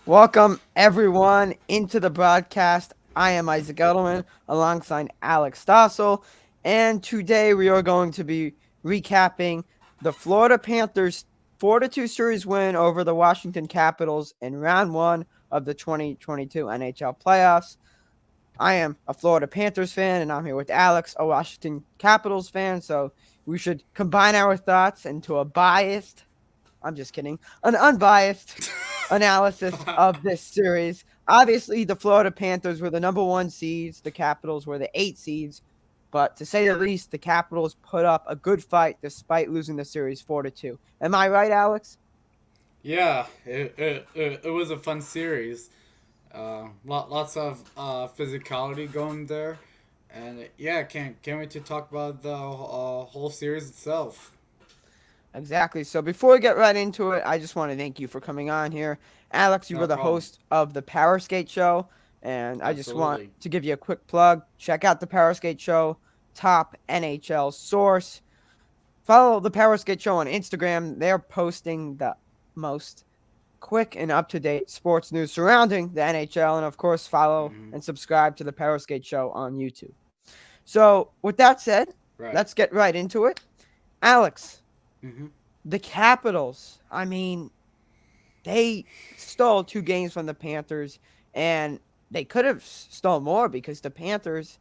Welcome, everyone, into the broadcast. I am Isaac Edelman alongside Alex Stoessel, and today we are going to be recapping the Florida Panthers 4-2 series win over the Washington Capitals in round one of the 2022 NHL Playoffs. I am a Florida Panthers fan, and I'm here with Alex, a Washington Capitals fan, so we should combine our thoughts into a biased I'm just kidding. An unbiased analysis of this series. Obviously, the Florida Panthers were the number one seeds. The Capitals were the 8 seeds. But to say the least, the Capitals put up a good fight despite losing the series 4-2. Am I right, Alex? Yeah, it was a fun series. Lots of physicality going there, and yeah, can't wait to talk about the whole series itself. Exactly. So before we get right into it, I just want to thank you for coming on here. Alex, you No were the problem. host of the Power Skate Show, and I just want Absolutely. to give you a quick plug. Check out the Power Skate Show, top NHL source. Follow the Power Skate Show on Instagram. They're posting the most quick and up to date sports news surrounding the NHL. And of course, follow Hmm. and subscribe to the Power Skate Show on YouTube. So, with that said, Right. let's get right into it. Alex, Hmm. the Capitals, they stole 2 games from the Panthers, and they could have stole more because the Panthers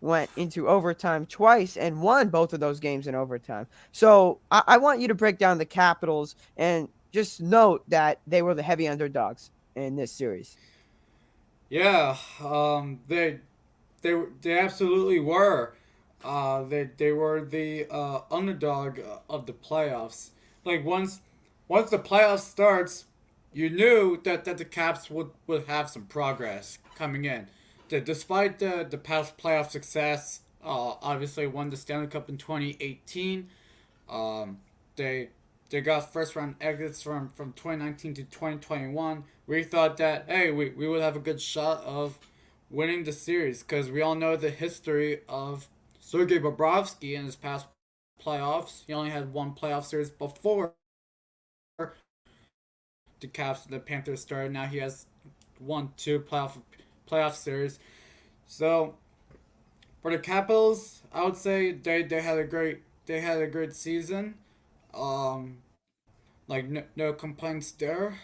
went into overtime twice and won both of those games in overtime. So I want you to break down the Capitals and just note that they were the heavy underdogs in this series. Yeah. They absolutely were. They were the underdog of the playoffs. Like once the playoffs starts, you knew that the Caps would have some progress coming in. Despite the past playoff success, obviously won the Stanley Cup in 2018. Um, they they got first round exits from 2019 to 2021. We thought that hey we would have a good shot of winning the series because we all know the history of Sergei Bobrovsky in his past playoffs. He only had one playoff series before the Caps and the Panthers started. Now he has won two playoff series. So for the Capitals, I would say they had a great season. Um, like no complaints there.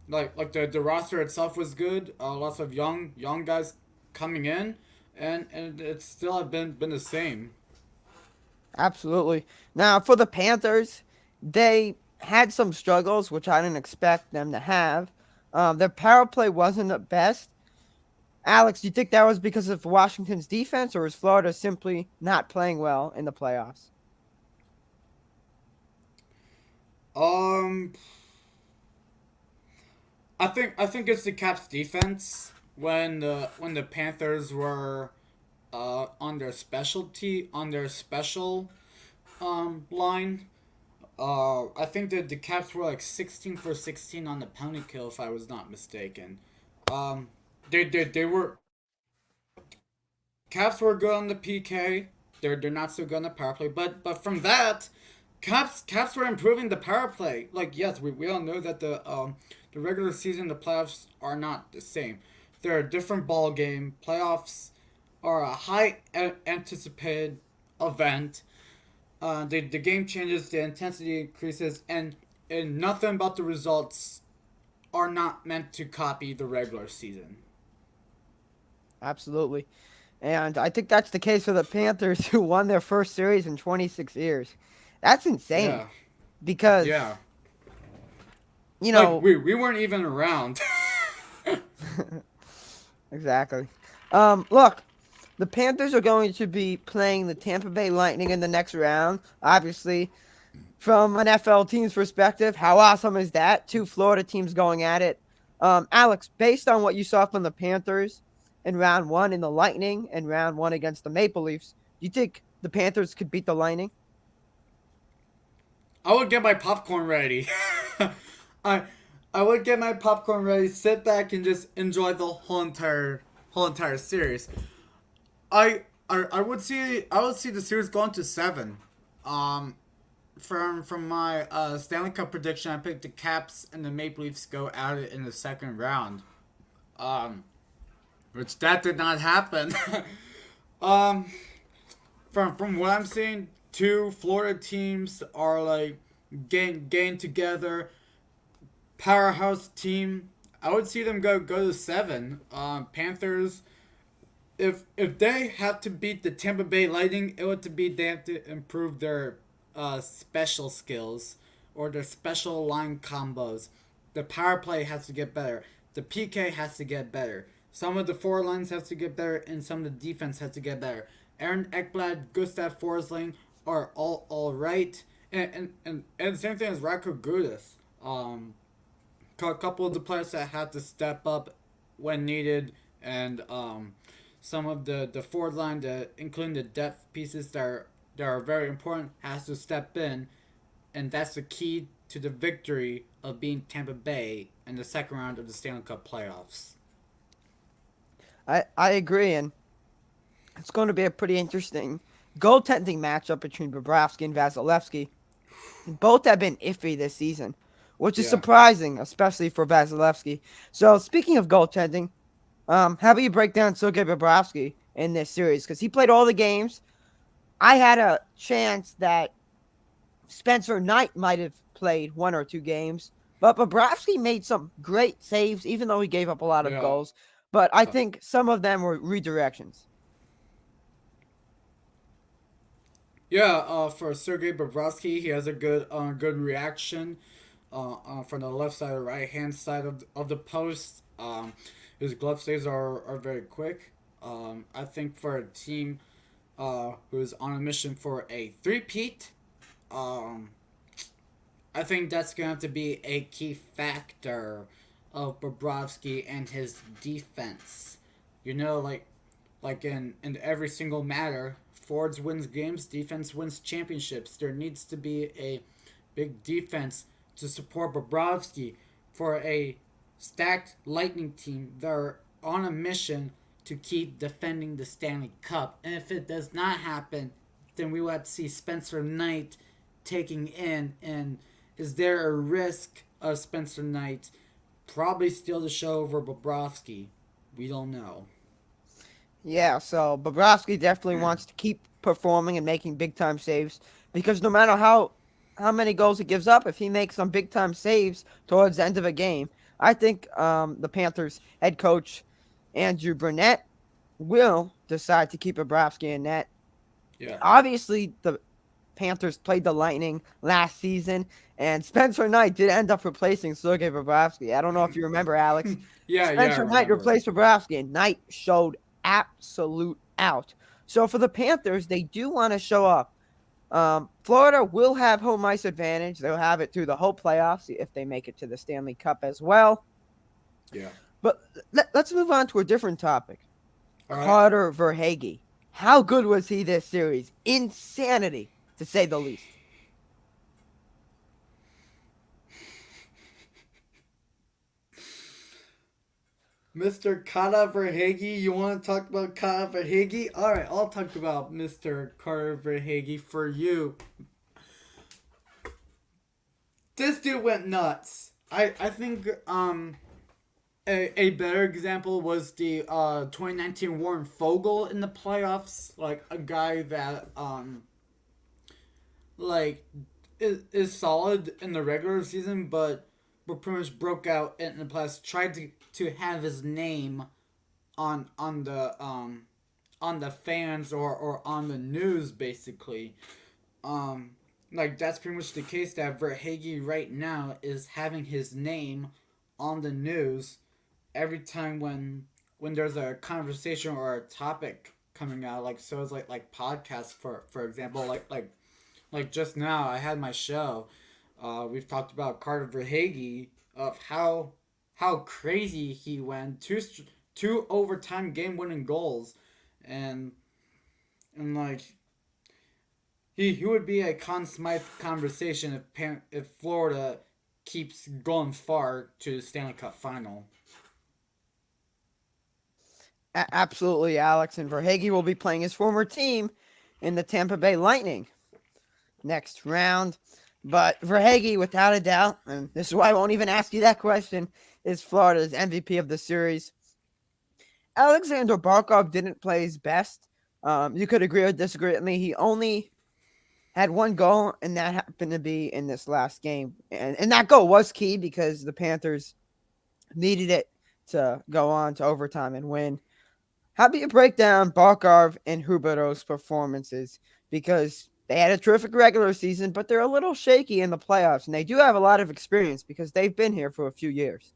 Like the roster itself was good. Lots of young guys coming in, and it's still have been the same. Absolutely. Now, for the Panthers, they had some struggles, which I didn't expect them to have. Their power play wasn't the best. Alex, do you think that was because of Washington's defense, or is Florida simply not playing well in the playoffs? Um, I think it's the Caps defense when the Panthers were on their special line. I think that the Caps were like 16 for 16 on the penalty kill, if I was not mistaken. Um, they were Caps were good on the PK. They're not so good on the power play, but from that, Caps were improving the power play. Like yes, we all know that the regular season, the playoffs are not the same. They're a different ball game. Playoffs are a high anticipated event. The game changes, the intensity increases, and nothing about the results are not meant to copy the regular season. Absolutely. And I think that's the case for the Panthers, who won their first series in 26 years. That's insane Yeah, because, yeah. you Like know, we weren't even around. exactly. Look, the Panthers are going to be playing the Tampa Bay Lightning in the next round. Obviously, from an FL team's perspective, how awesome is that? Two Florida teams going at it. Alex, based on what you saw from the Panthers in round one in the Lightning and round one against the Maple Leafs, do you think the Panthers could beat the Lightning? I would get my popcorn ready. I I would get my popcorn ready, sit back and just enjoy the whole entire series. I would see the series going to seven. Um from my Stanley Cup prediction, I picked the Caps and the Maple Leafs go at it in the second round. Um, which that did not happen. um, from what I'm seeing, two Florida teams are like getting together. Powerhouse team. I would see them go to seven. Panthers. If they have to beat the Tampa Bay Lightning, it would to be they have to improve their special skills or their special line combos. The power play has to get better. The PK has to get better. Some of the forward lines have to get better, and some of the defense has to get better. Aaron Ekblad, Gustav Forsling are all right, and same thing as Radko Gudas. A couple of the players that had to step up when needed, and some of the forward line, including the depth pieces that are very important, has to step in, and that's the key to the victory of being Tampa Bay in the second round of the Stanley Cup playoffs. I agree, and it's going to be a pretty interesting goaltending matchup between Bobrovsky and Vasilevsky. Both have been iffy this season, which is Yeah. surprising, especially for Vasilevsky. So, speaking of goaltending, how about you break down Sergei Bobrovsky in this series? Because he played all the games. I had a chance that Spencer Knight might have played one or two games, but Bobrovsky made some great saves, even though he gave up a lot of Yeah. goals. But I think some of them were redirections. Yeah, for Sergei Bobrovsky, he has a good reaction from the left side or right hand side of the post. His glove saves are very quick. I think for a team who's on a mission for a three-peat, um, I think that's going to have to be a key factor of Bobrovsky and his defense. You know, like in every single matter, forwards wins games, defense wins championships. There needs to be a big defense to support Bobrovsky for a stacked Lightning team that are on a mission to keep defending the Stanley Cup. And if it does not happen, then we will have to see Spencer Knight taking in. And is there a risk of Spencer Knight probably steal the show over Bobrovsky? We don't know. Yeah, so Bobrovsky definitely wants to keep performing and making big time saves because no matter how many goals he gives up, if he makes some big time saves towards the end of a game, I think the Panthers head coach Andrew Brunette will decide to keep Bobrovsky in net. Yeah. Obviously, the Panthers played the Lightning last season, and Spencer Knight did end up replacing Sergei Bobrovsky. I don't know if you remember, Alex. Yeah, I Spencer Knight remember. replaced Bobrovsky, and Knight showed absolute out. So for the Panthers, they do want to show up. Florida will have home ice advantage. They'll have it through the whole playoffs if they make it to the Stanley Cup as well. Yeah. But let's move on to a different topic. All right. Carter Verhaeghe. How good was he this series? Insanity, to say the least. Mr. Carter Verhaeghe, you want to talk about Carter Verhaeghe? All right, I'll talk about Mr. Carter Verhaeghe for you. This dude went nuts. I think a better example was the 2019 Warren Fogle in the playoffs, like a guy that like is solid in the regular season, but pretty much broke out in the playoffs. Tried to have his name on the fans or on the news basically. Like that's pretty much the case that Verhaeghe right now is having his name on the news every time when there's a conversation or a topic coming out, like so it's like podcasts for example, like just now I had my show. We've talked about Carter Verhaeghe of how crazy he went, two overtime game winning goals, and like he would be a Conn Smythe conversation if Florida keeps going far to the Stanley Cup final. Absolutely, Alex. And Verhaeghe will be playing his former team in the Tampa Bay Lightning. next round. But Verhaeghe, without a doubt, and this is why I won't even ask you that question, is Florida's MVP of the series. Alexander Barkov didn't play his best. You could agree or disagree with me. He only had one goal, and that happened to be in this last game. And that goal was key because the Panthers needed it to go on to overtime and win. How about you break down Barkov and Huberdeau's performances? Because they had a terrific regular season, but they're a little shaky in the playoffs, and they do have a lot of experience because they've been here for a few years.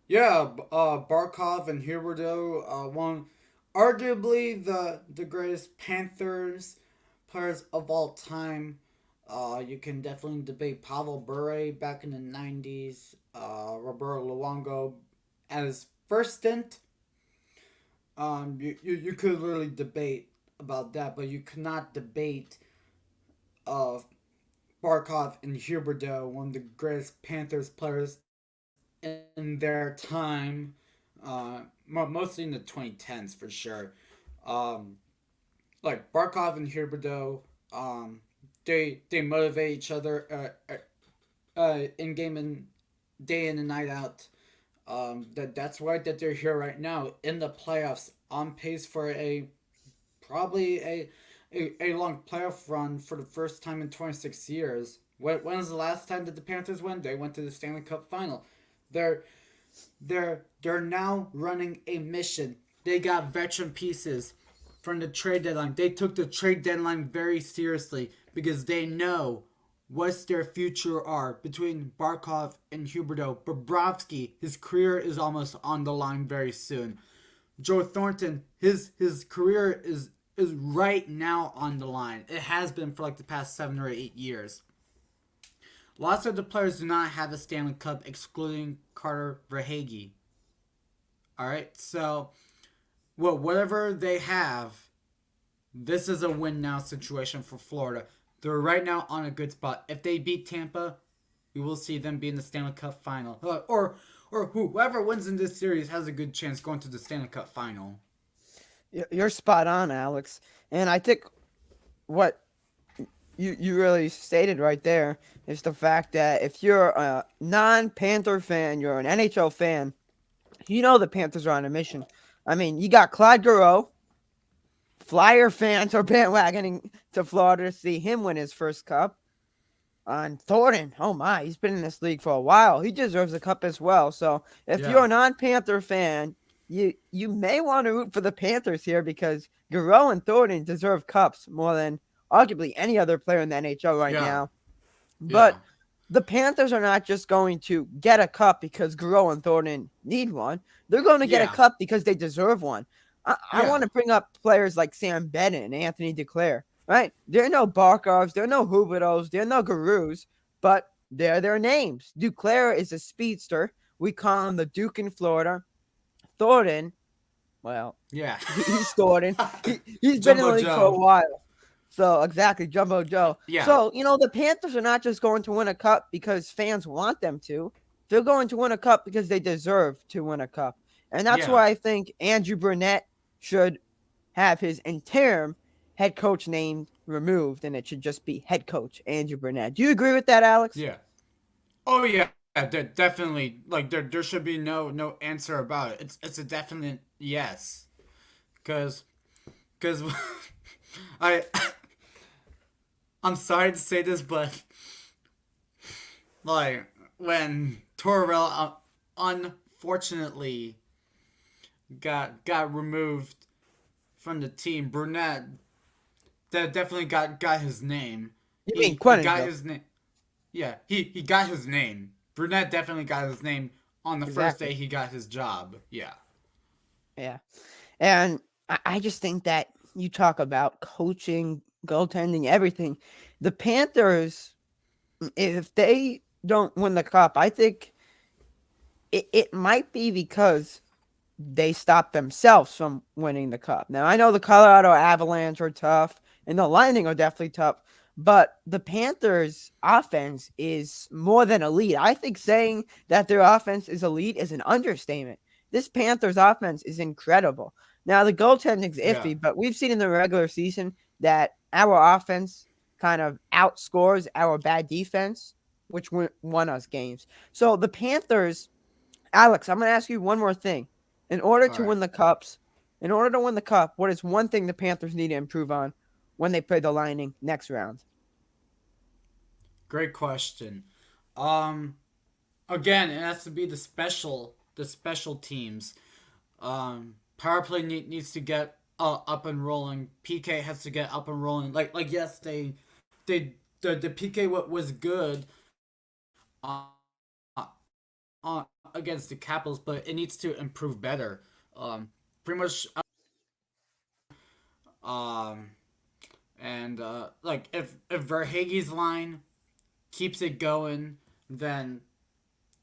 Yeah, Barkov and Huberdeau, one arguably the greatest Panthers players of all time. You can definitely debate Pavel Bure back in the '90s, Roberto Luongo at his first stint. You could literally debate about that, but you cannot debate uh, Barkov and Huberdeau, one of the greatest Panthers players in their time, mostly in the 2010s for sure. Um, like Barkov and Huberdeau, they motivate each other in game and day in and night out. That's why that they're here right now in the playoffs, on pace for a probably a long playoff run for the first time in 26 years. When was the last time that the Panthers went? They went to the Stanley Cup final. They're they're now running a mission. They got veteran pieces from the trade deadline. They took the trade deadline very seriously because they know what's their future are between Barkov and Huberdeau. Bobrovsky, his career is almost on the line very soon. Joe Thornton, his career is right now on the line. It has been for like the past 7 or 8 years. Lots of the players do not have a Stanley Cup, excluding Carter Verhaeghe. All right, so whatever they have, this is a win now situation for Florida. They're right now on a good spot. If they beat Tampa, we will see them be in the Stanley Cup final. Or whoever wins in this series has a good chance going to the Stanley Cup final. You're spot on, Alex. And I think what you really stated right there is the fact that if you're a non-Panther fan, you're an NHL fan, you know the Panthers are on a mission. I mean, you got Claude Giroux. Flyer fans are bandwagoning to Florida to see him win his first cup. And Thornton, oh my, he's been in this league for a while. He deserves a cup as well. So if you're a non-Panther fan, you may want to root for the Panthers here because Giroux and Thornton deserve cups more than arguably any other player in the NHL right now. But Yeah. the Panthers are not just going to get a cup because Giroux and Thornton need one. They're going to get a cup because they deserve one. I want to bring up players like Sam Bennett and Anthony Duclair, right? There are no Barkovs, there are no Huberdeaus, there are no Garous, but they're their names. Duclair is a speedster. We call him the Duke in Florida. Thornton, well, Yeah. he's Thornton. He's been in the league for a while. So, exactly, Jumbo Joe. Yeah. So, the Panthers are not just going to win a cup because fans want them to. They're going to win a cup because they deserve to win a cup. And that's why I think Andrew Brunette should have his interim head coach name removed, and it should just be head coach Andrew Brunette. Do you agree with that, Alex? Yeah. Oh yeah, definitely. Like there should be no answer about it. It's a definite yes. Cause I I'm sorry to say this, but like when Torrell unfortunately got removed from the team, Burnett that definitely got his name. You mean Quentin? He got his name. Yeah, he got his name. Burnett definitely got his name on the first day he got his job. Yeah. Yeah. And I just think that you talk about coaching, goaltending, everything. The Panthers, if they don't win the cup, I think it might be because they stopped themselves from winning the cup. Now, I know the Colorado Avalanche are tough, and the Lightning are definitely tough, but the Panthers' offense is more than elite. I think saying that their offense is elite is an understatement. This Panthers' offense is incredible. Now, the goaltending's iffy, but we've seen in the regular season that our offense kind of outscores our bad defense, which won us games. So the Panthers, Alex, I'm going to ask you one more thing. In order All to right. win the cups, in order to win the cup, what is one thing the Panthers need to improve on when they play the Lightning next round? Great question. Um, Again, it has to be the special teams. Power play needs to get up and rolling. PK has to get up and rolling. Like yes, they the PK what was good uh, against the Capitals, but it needs to improve better. Pretty much. Um, and like if Verhaeghe's line keeps it going, then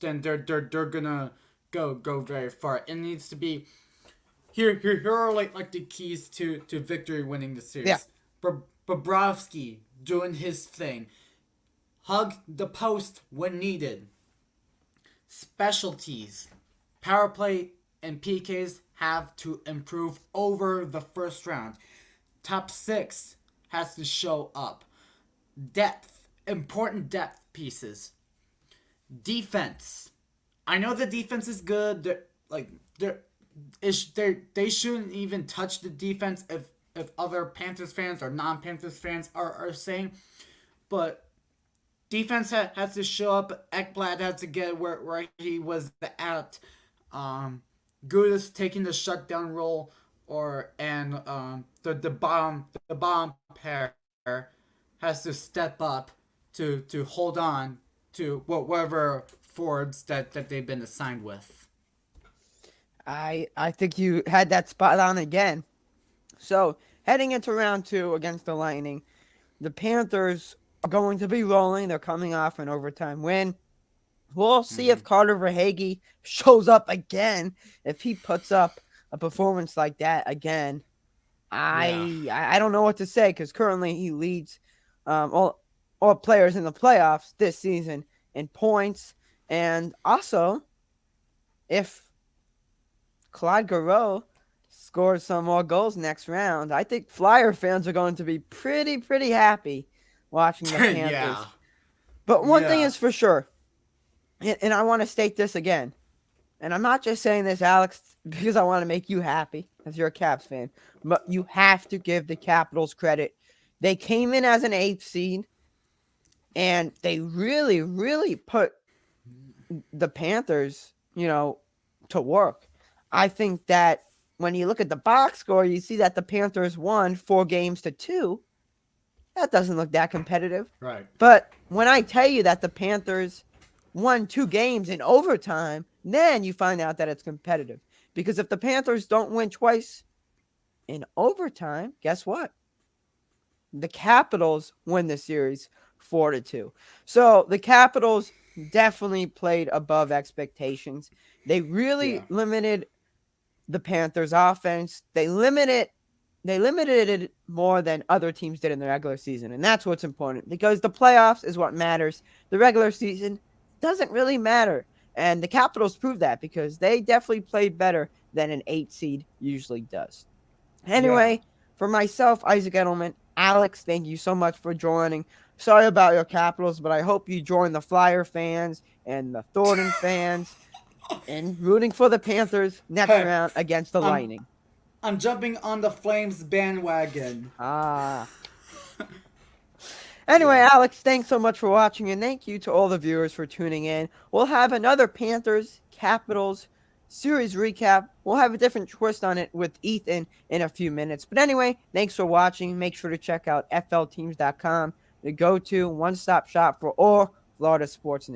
they're gonna go very far. It needs to be here are like the keys to victory winning the Yeah. series. Bobrovsky doing his thing, hug the post when needed. Specialties, power play and PKs have to improve over the first round. Top six has to show up. Depth, important depth pieces. Defense. I know the defense is good. They shouldn't even touch the defense if other Panthers fans or non-Panthers fans are saying. But defense has to show up. Ekblad has to get where he was at. Um, Gudis taking the shutdown role, the bomb pair has to step up to hold on to whatever forwards that they've been assigned with. I think you had that spot on again. So, heading into round 2 against the Lightning, the Panthers are going to be rolling. They're coming off an overtime win. We'll see if Carter Verhaeghe shows up again. If he puts up a performance like that again, Yeah. I don't know what to say, because currently he leads all players in the playoffs this season in points. And also, if Claude Giroux scores some more goals next round, I think Flyer fans are going to be pretty happy watching the Panthers. Yeah. But one thing Yeah. is for sure, and I want to state this again, and I'm not just saying this, Alex, because I want to make you happy, as you're a Caps fan, but you have to give the Capitals credit. They came in as an 8th seed, and they really put the Panthers, to work. I think that when you look at the box score, you see that the Panthers won 4-2. That doesn't look that competitive. Right. But when I tell you that the Panthers won 2 games in overtime, then you find out that it's competitive. Because if the Panthers don't win twice in overtime, guess what? The Capitals win the series 4-2. So the Capitals definitely played above expectations. They really Yeah. limited the Panthers' offense. They limited it more than other teams did in the regular season. And that's what's important, because the playoffs is what matters. The regular season doesn't really matter. And the Capitals proved that, because they definitely played better than an 8 seed usually does. Yeah. Anyway, for myself, Isaac Edelman, Alex, thank you so much for joining. Sorry about your Capitals, but I hope you join the Flyer fans and the Thornton fans and rooting for the Panthers next Hey, round against the I'm Lightning. I'm jumping on the Flames bandwagon. Ah. Anyway, Yeah. Alex, thanks so much for watching, and thank you to all the viewers for tuning in. We'll have another Panthers Capitals series recap. We'll have a different twist on it with Ethan in a few minutes. But anyway, thanks for watching. Make sure to check out flteams.com, the go-to one-stop shop for all Florida sports news.